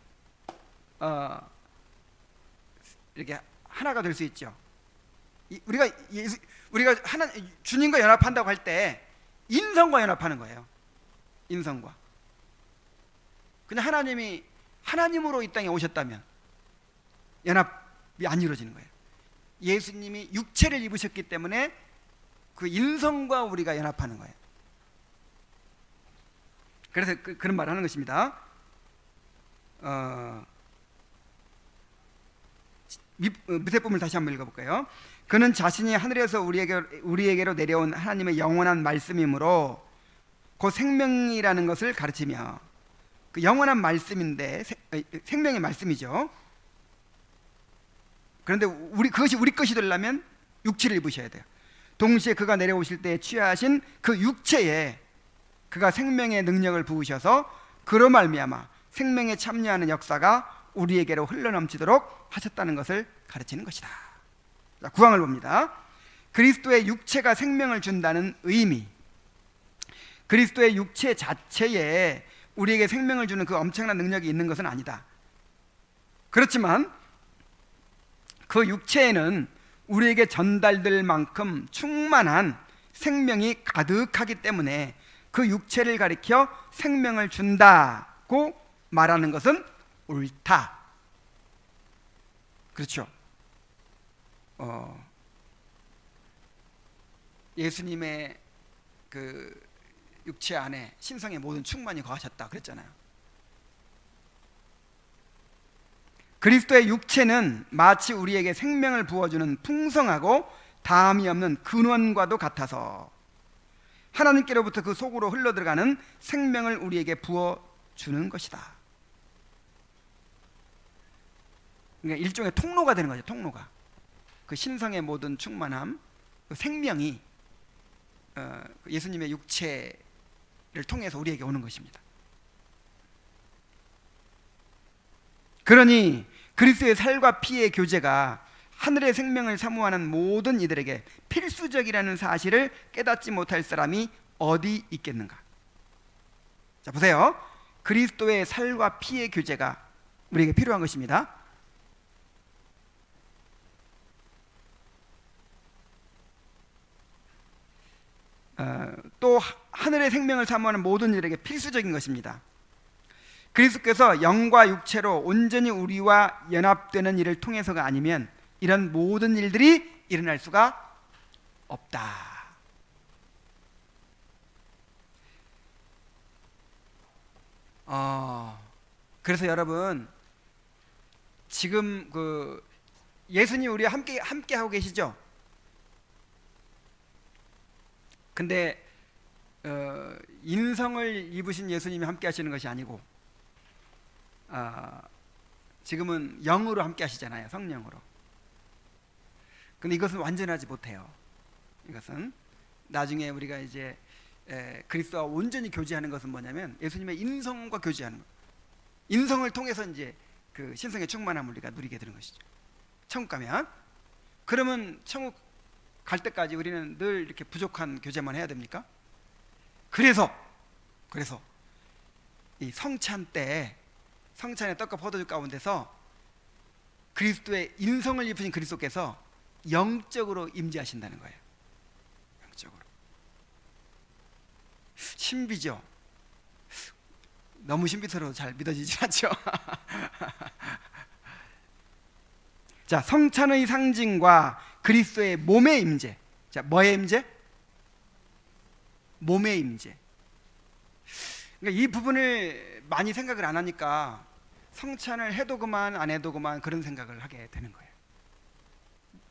이렇게 하나가 될 수 있죠. 우리가 하나 주님과 연합한다고 할 때 인성과 연합하는 거예요. 인성과. 그냥 하나님이 하나님으로 이 땅에 오셨다면 연합이 안 이루어지는 거예요. 예수님이 육체를 입으셨기 때문에 그 인성과 우리가 연합하는 거예요. 그래서 그런 말을 하는 것입니다. 밑에 부분을 다시 한번 읽어볼까요? 그는 자신이 하늘에서 우리에게로 내려온 하나님의 영원한 말씀이므로 그 생명이라는 것을 가르치며, 그 영원한 말씀인데 생명의 말씀이죠. 그런데 그것이 우리 것이 되려면 육체를 입으셔야 돼요. 동시에 그가 내려오실 때 취하신 그 육체에 그가 생명의 능력을 부으셔서 그로 말미암아 생명에 참여하는 역사가 우리에게로 흘러넘치도록 하셨다는 것을 가르치는 것이다. 자, 9항을 봅니다. 그리스도의 육체가 생명을 준다는 의미, 그리스도의 육체 자체에 우리에게 생명을 주는 그 엄청난 능력이 있는 것은 아니다. 그렇지만 그 육체에는 우리에게 전달될 만큼 충만한 생명이 가득하기 때문에 그 육체를 가리켜 생명을 준다고 말하는 것은 옳다. 그렇죠. 예수님의 그 육체 안에 신성의 모든 충만이 거하셨다 그랬잖아요. 그리스도의 육체는 마치 우리에게 생명을 부어주는 풍성하고 다함이 없는 근원과도 같아서 하나님께로부터 그 속으로 흘러들어가는 생명을 우리에게 부어주는 것이다. 그러니까 일종의 통로가 되는 거죠. 통로가. 그 신성의 모든 충만함, 그 생명이 예수님의 육체를 통해서 우리에게 오는 것입니다. 그러니 그리스도의 살과 피의 교제가 하늘의 생명을 사모하는 모든 이들에게 필수적이라는 사실을 깨닫지 못할 사람이 어디 있겠는가? 자, 보세요. 그리스도의 살과 피의 교제가 우리에게 필요한 것입니다. 또 하늘의 생명을 사모하는 모든 이들에게 필수적인 것입니다. 그리스도께서 영과 육체로 온전히 우리와 연합되는 일을 통해서가 아니면 이런 모든 일들이 일어날 수가 없다. 그래서 여러분, 지금 그 예수님 우리와 함께 하고 계시죠? 근데 인성을 입으신 예수님이 함께 하시는 것이 아니고 지금은 영으로 함께 하시잖아요. 성령으로. 근데 이것은 완전하지 못해요. 이것은 나중에 우리가 이제 그리스도와 온전히 교제하는 것은 뭐냐면 예수님의 인성과 교제하는 것. 인성을 통해서 이제 그 신성의 충만함을 우리가 누리게 되는 것이죠. 천국 가면. 그러면 천국 갈 때까지 우리는 늘 이렇게 부족한 교제만 해야 됩니까? 그래서 이 성찬 때, 성찬의 떡과 포도주 가운데서 그리스도의 인성을 입으신 그리스도께서 영적으로 임재하신다는 거예요. 영적으로. 신비죠. 너무 신비스러워서 잘 믿어지지 않죠. 자, 성찬의 상징과 그리스도의 몸의 임재. 자, 뭐의 임재? 몸의 임재. 그러니까 이 부분을 많이 생각을 안 하니까 성찬을 해도 그만 안 해도 그만 그런 생각을 하게 되는 거예요.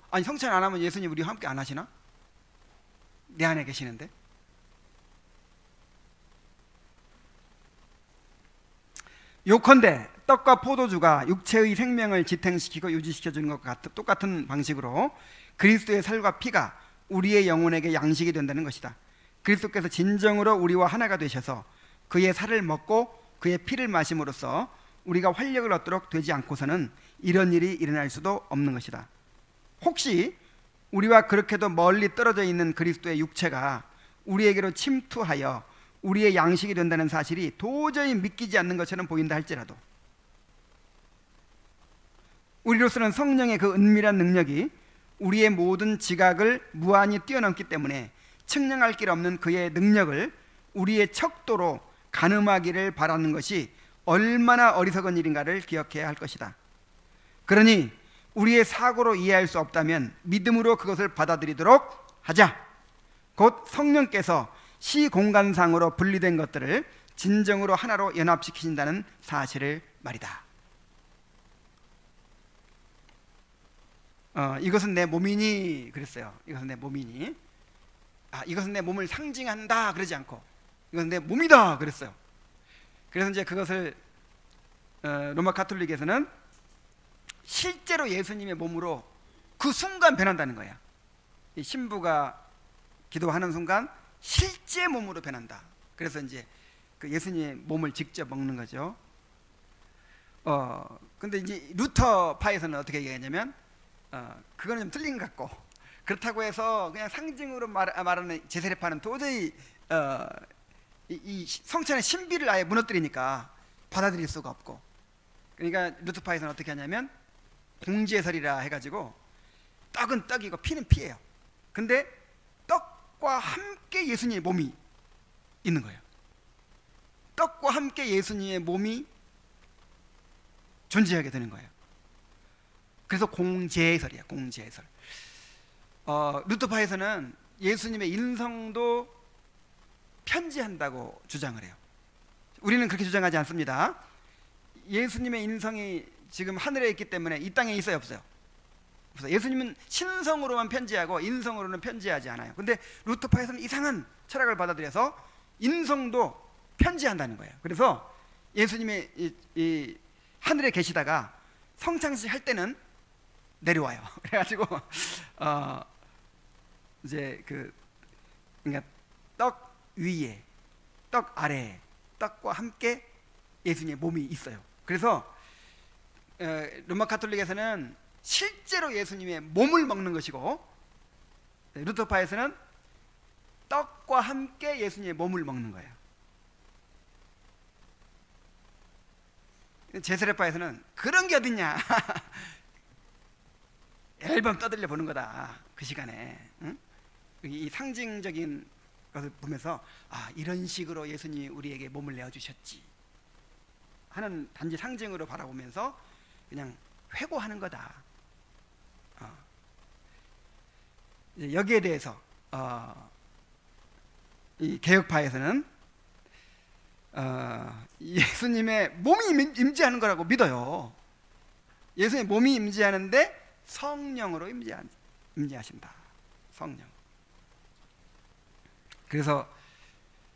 아니, 성찬 안 하면 예수님 우리와 함께 안 하시나? 내 안에 계시는데. 요컨대 떡과 포도주가 육체의 생명을 지탱시키고 유지시켜주는 것과 똑같은 방식으로 그리스도의 살과 피가 우리의 영혼에게 양식이 된다는 것이다. 그리스도께서 진정으로 우리와 하나가 되셔서 그의 살을 먹고 그의 피를 마심으로써 우리가 활력을 얻도록 되지 않고서는 이런 일이 일어날 수도 없는 것이다. 혹시 우리와 그렇게도 멀리 떨어져 있는 그리스도의 육체가 우리에게로 침투하여 우리의 양식이 된다는 사실이 도저히 믿기지 않는 것처럼 보인다 할지라도 우리로서는 성령의 그 은밀한 능력이 우리의 모든 지각을 무한히 뛰어넘기 때문에 측량할 길 없는 그의 능력을 우리의 척도로 가늠하기를 바라는 것이 얼마나 어리석은 일인가를 기억해야 할 것이다. 그러니 우리의 사고로 이해할 수 없다면 믿음으로 그것을 받아들이도록 하자. 곧 성령께서 시공간상으로 분리된 것들을 진정으로 하나로 연합시키신다는 사실을 말이다. 이것은 내 몸이니 그랬어요. 이것은 내 몸이니. 이것은 내 몸을 상징한다 그러지 않고 이것은 내 몸이다 그랬어요. 그래서 이제 그것을 로마 가톨릭에서는 실제로 예수님의 몸으로 그 순간 변한다는 거야. 이 신부가 기도하는 순간 실제 몸으로 변한다. 그래서 이제 그 예수님의 몸을 직접 먹는 거죠. 근데 이제 루터파에서는 어떻게 얘기하냐면 그거는 좀 틀린 것 같고, 그렇다고 해서 그냥 상징으로 말하는 제세례파는 도저히 이 성찬의 신비를 아예 무너뜨리니까 받아들일 수가 없고, 그러니까 루터파에서는 어떻게 하냐면 공제설이라 해가지고 떡은 떡이고 피는 피예요. 근데 떡과 함께 예수님의 몸이 있는 거예요. 떡과 함께 예수님의 몸이 존재하게 되는 거예요. 그래서 공제설이야, 공제설. 루터파에서는 예수님의 인성도 편지한다고 주장을 해요. 우리는 그렇게 주장하지 않습니다. 예수님의 인성이 지금 하늘에 있기 때문에 이 땅에 있어요, 없어요? 없어요. 예수님은 신성으로만 편지하고 인성으로는 편지하지 않아요. 근데 루터파에서는 이상한 철학을 받아들여서 인성도 편지한다는 거예요. 그래서 예수님의 이 하늘에 계시다가 성찬식 할 때는 내려와요. 그래가지고 이제 그러니까 떡 위에, 떡 아래에 떡과 함께 예수님의 몸이 있어요. 그래서 로마 가톨릭에서는 실제로 예수님의 몸을 먹는 것이고, 루터파에서는 떡과 함께 예수님의 몸을 먹는 거예요. 제세례파에서는 그런 게 어딨냐 앨범 떠들려 보는 거다 그 시간에. 응? 이 상징적인 것을 보면서 이런 식으로 예수님이 우리에게 몸을 내어주셨지 하는 단지 상징으로 바라보면서 그냥 회고하는 거다. 여기에 대해서 이 개혁파에서는 예수님의 몸이 임재하는 거라고 믿어요. 예수님의 몸이 임재하는데 성령으로 임재하신다. 성령. 그래서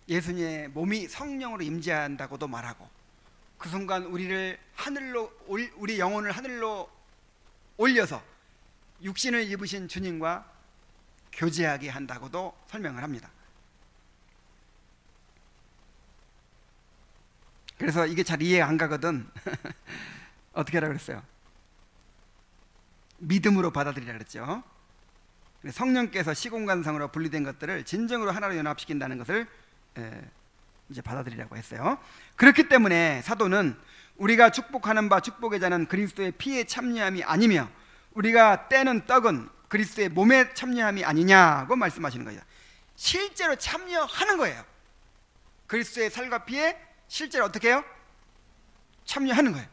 예수님의 몸이 성령으로 임재한다고도 말하고, 그 순간 우리 영혼을 하늘로 올려서 육신을 입으신 주님과 교제하게 한다고도 설명을 합니다. 그래서 이게 잘 이해가 안 가거든. 어떻게 하라고 그랬어요? 믿음으로 받아들이라 그랬죠. 성령께서 시공간상으로 분리된 것들을 진정으로 하나로 연합시킨다는 것을 이제 받아들이라고 했어요. 그렇기 때문에 사도는 우리가 축복하는 바 축복의 자는 그리스도의 피에 참여함이 아니며 우리가 떼는 떡은 그리스도의 몸에 참여함이 아니냐고 말씀하시는 거예요. 실제로 참여하는 거예요. 그리스도의 살과 피에 실제로 어떻게 해요? 참여하는 거예요.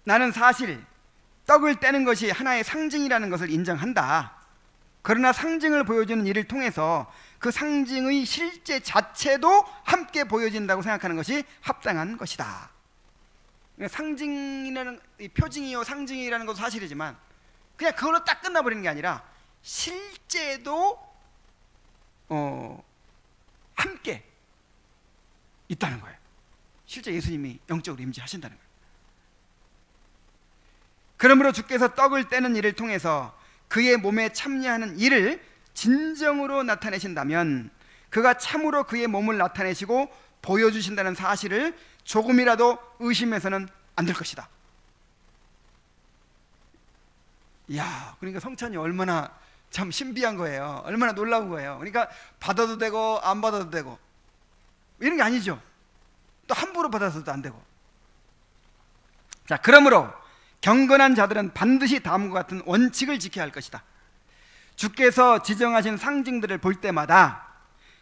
나는 사실 떡을 떼는 것이 하나의 상징이라는 것을 인정한다. 그러나 상징을 보여주는 일을 통해서 그 상징의 실제 자체도 함께 보여진다고 생각하는 것이 합당한 것이다. 상징이라는, 표징이요 상징이라는 것도 사실이지만 그냥 그걸로 딱 끝나버리는 게 아니라 실제도 함께 있다는 거예요. 실제 예수님이 영적으로 임재하신다는 거예요. 그러므로 주께서 떡을 떼는 일을 통해서 그의 몸에 참여하는 일을 진정으로 나타내신다면 그가 참으로 그의 몸을 나타내시고 보여주신다는 사실을 조금이라도 의심해서는 안 될 것이다. 이야, 그러니까 성찬이 얼마나 참 신비한 거예요. 얼마나 놀라운 거예요. 그러니까 받아도 되고 안 받아도 되고 이런 게 아니죠. 또 함부로 받아서도 안 되고. 자, 그러므로 경건한 자들은 반드시 다음과 같은 원칙을 지켜야 할 것이다. 주께서 지정하신 상징들을 볼 때마다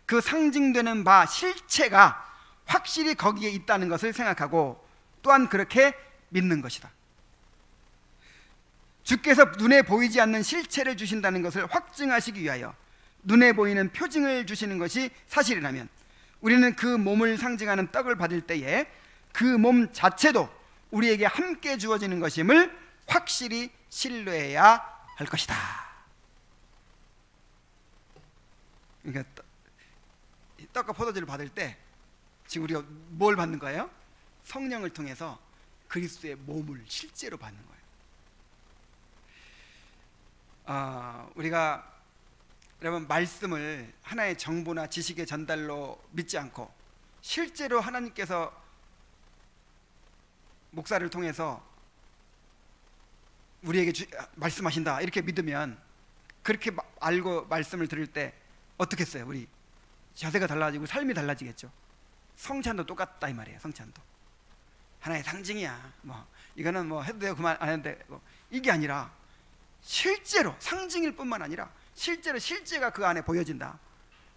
그 상징되는 바 실체가 확실히 거기에 있다는 것을 생각하고 또한 그렇게 믿는 것이다. 주께서 눈에 보이지 않는 실체를 주신다는 것을 확증하시기 위하여 눈에 보이는 표징을 주시는 것이 사실이라면 우리는 그 몸을 상징하는 떡을 받을 때에 그 몸 자체도 우리에게 함께 주어지는 것임을 확실히 신뢰해야 할 것이다. 그러니까 떡과 포도주를 받을 때 지금 우리가 뭘 받는 거예요? 성령을 통해서 그리스도의 몸을 실제로 받는 거예요. 우리가 여러분 말씀을 하나의 정보나 지식의 전달로 믿지 않고 실제로 하나님께서 목사를 통해서 우리에게 말씀하신다 이렇게 믿으면, 그렇게 알고 말씀을 들을 때 어떻게 했어요? 우리 자세가 달라지고 삶이 달라지겠죠. 성찬도 똑같다 이 말이에요. 성찬도 하나의 상징이야. 뭐 이거는 뭐 해도 되고 그만 안 해도 되고, 이게 아니라 실제로 상징일 뿐만 아니라 실제로 실제가 그 안에 보여진다.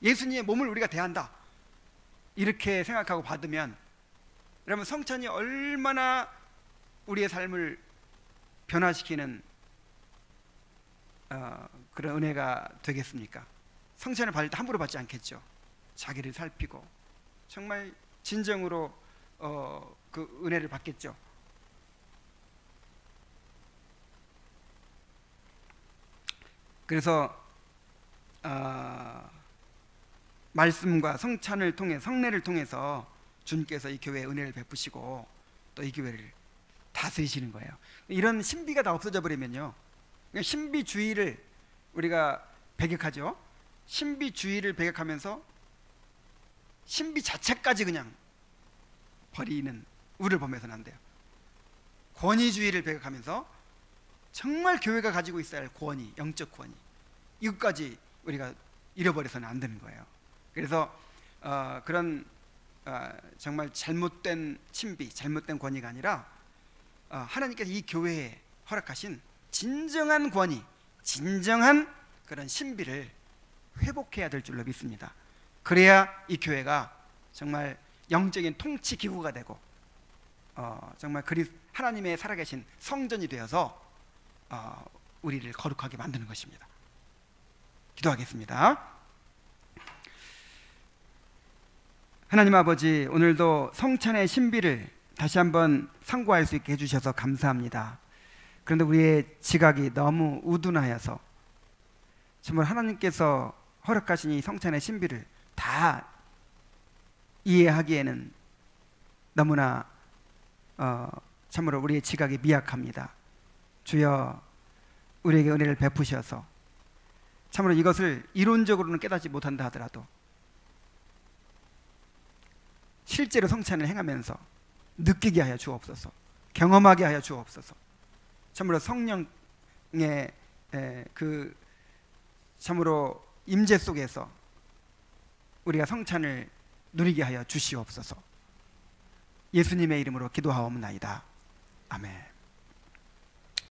예수님의 몸을 우리가 대한다. 이렇게 생각하고 받으면 여러분 성찬이 얼마나 우리의 삶을 변화시키는 그런 은혜가 되겠습니까? 성찬을 받을 때 함부로 받지 않겠죠. 자기를 살피고 정말 진정으로 그 은혜를 받겠죠. 그래서 말씀과 성찬을 통해 성례를 통해서 주님께서 이 교회에 은혜를 베푸시고 또 이 교회를 다스리시는 거예요. 이런 신비가 다 없어져 버리면요, 신비주의를 우리가 배격하죠. 신비주의를 배격하면서 신비 자체까지 그냥 버리는 우를 범해서는 안 돼요. 권위주의를 배격하면서 정말 교회가 가지고 있어야 할 권위, 영적 권위, 이것까지 우리가 잃어버려서는 안 되는 거예요. 그래서 그런 정말 잘못된 신비, 잘못된 권위가 아니라 하나님께서 이 교회에 허락하신 진정한 권위, 진정한 그런 신비를 회복해야 될 줄로 믿습니다. 그래야 이 교회가 정말 영적인 통치 기구가 되고 정말 하나님의 살아계신 성전이 되어서 우리를 거룩하게 만드는 것입니다. 기도하겠습니다. 하나님 아버지, 오늘도 성찬의 신비를 다시 한번 상고할 수 있게 해주셔서 감사합니다. 그런데 우리의 지각이 너무 우둔하여서 정말 하나님께서 허락하신 이 성찬의 신비를 다 이해하기에는 너무나 참으로 우리의 지각이 미약합니다. 주여, 우리에게 은혜를 베푸셔서 참으로 이것을 이론적으로는 깨닫지 못한다 하더라도 실제로 성찬을 행하면서 느끼게 하여 주옵소서, 경험하게 하여 주옵소서. 참으로 성령의 그 참으로 임재 속에서 우리가 성찬을 누리게 하여 주시옵소서. 예수님의 이름으로 기도하옵나이다. 아멘.